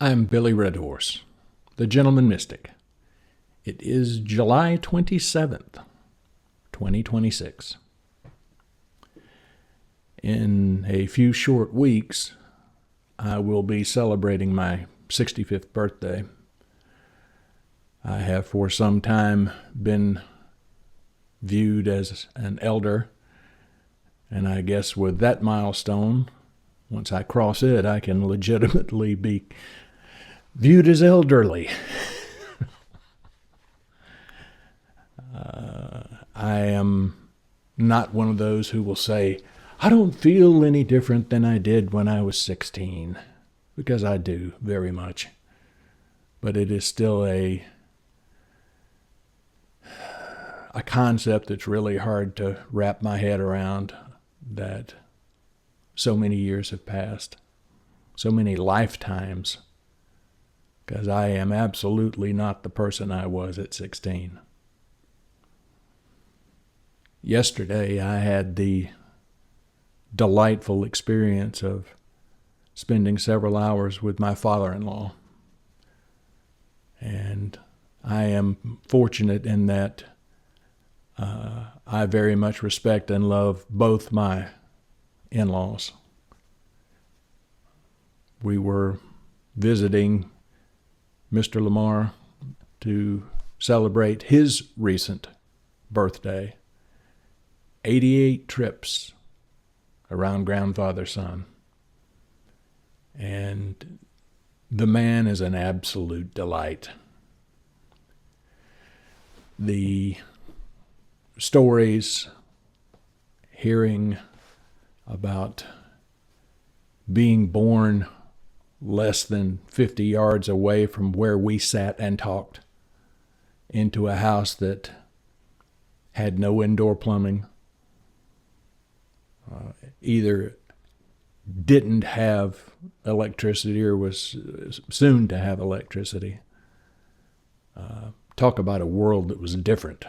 I'm Billy Redhorse, the Gentleman Mystic. It is July 27th, 2026. In a few short weeks, I will be celebrating my 65th birthday. I have for some time been viewed as an elder, and I guess with that milestone, once I cross it, I can legitimately be viewed as elderly. I am not one of those who will say, I don't feel any different than I did when I was 16, because I do very much. But it is still a concept that's really hard to wrap my head around, that so many years have passed, so many lifetimes, because I am absolutely not the person I was at 16. Yesterday, I had the delightful experience of spending several hours with my father-in-law. And I am fortunate in that I very much respect and love both my in-laws. We were visiting Mr. Lamar to celebrate his recent birthday. 88 trips around grandfather son. And the man is an absolute delight. The stories, hearing about being born less than 50 yards away from where we sat and talked, into a house that had no indoor plumbing, either didn't have electricity or was soon to have electricity. Talk about a world that was different.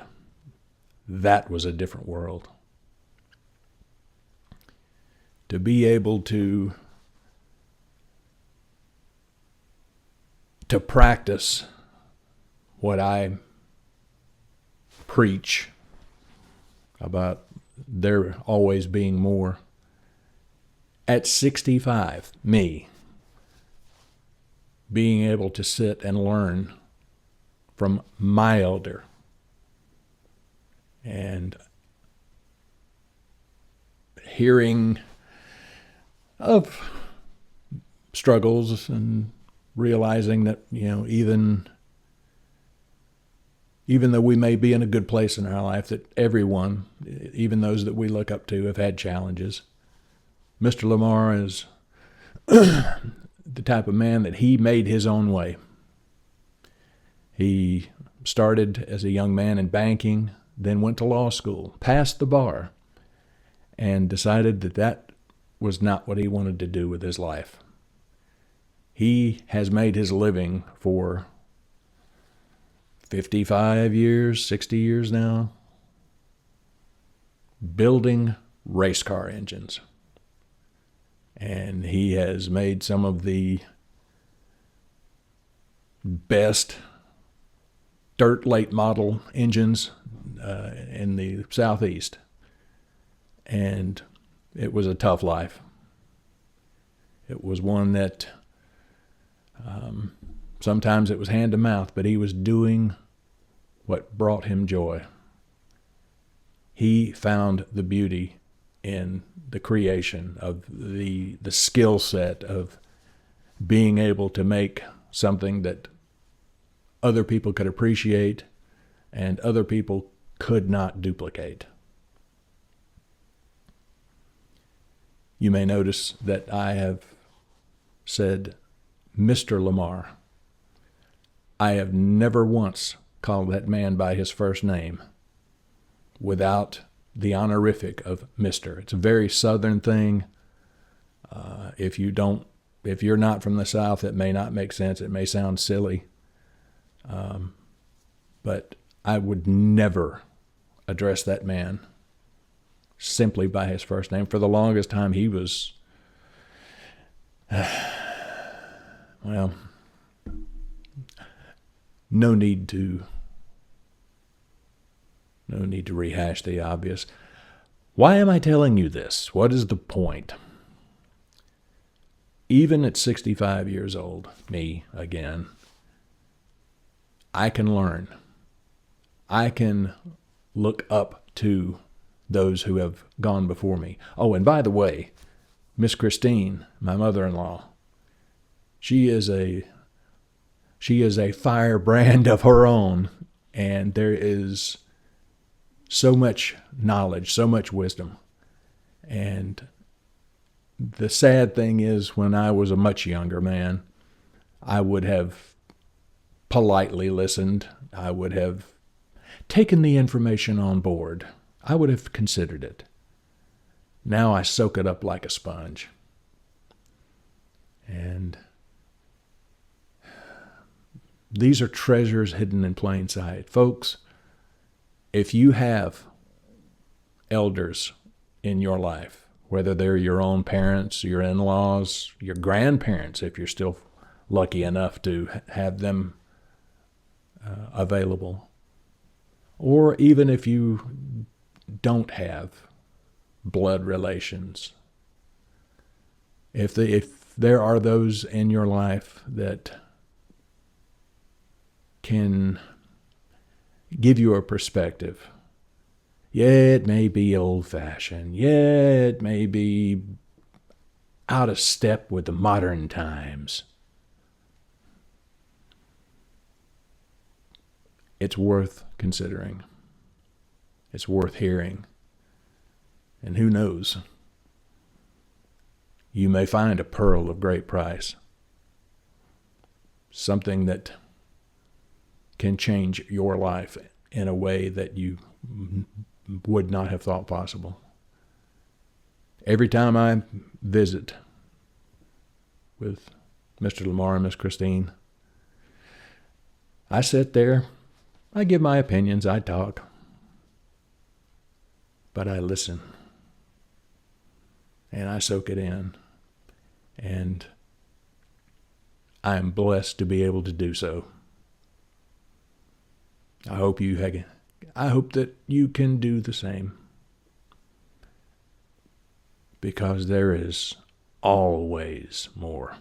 That was a different world. To be able to practice what I preach about there always being more. At 65, me, being able to sit and learn from my elder and hearing of struggles and realizing that, even though we may be in a good place in our life, that everyone, even those that we look up to, have had challenges. Mr. Lamar is the type of man that he made his own way. He started as a young man in banking, then went to law school, passed the bar, and decided that was not what he wanted to do with his life. He has made his living for 55 years, 60 years now, building race car engines. And he has made some of the best dirt late model engines in the Southeast. And it was a tough life. It was one that sometimes it was hand to mouth, but he was doing what brought him joy. He found the beauty in the creation of the skill set of being able to make something that other people could appreciate and other people could not duplicate. You may notice that I have said Mr. Lamar. I have never once called that man by his first name without the honorific of Mr. It's a very Southern thing. If you're not from the South, it may not make sense. It may sound silly. But I would never address that man simply by his first name. For the longest time, he was, well, no need to rehash the obvious. Why am I telling you this? What is the point? Even at 65 years old, me again, I can learn. I can look up to those who have gone before me. Oh, and by the way, Miss Christine, my mother-in-law, she is a firebrand of her own, and there is so much knowledge, so much wisdom. And the sad thing is, when I was a much younger man, I would have politely listened. I would have taken the information on board. I would have considered it. Now I soak it up like a sponge. And these are treasures hidden in plain sight. Folks, if you have elders in your life, whether they're your own parents, your in-laws, your grandparents, if you're still lucky enough to have them available, or even if you don't have blood relations, if there are those in your life that can give you a perspective. Yeah, it may be old-fashioned. Yeah, it may be out of step with the modern times. It's worth considering. It's worth hearing. And who knows? You may find a pearl of great price. Something that can change your life in a way that you would not have thought possible. Every time I visit with Mr. Lamar and Miss Christine, I sit there, I give my opinions, I talk, but I listen, and I soak it in, and I am blessed to be able to do so. I hope that you can do the same, because there is always more.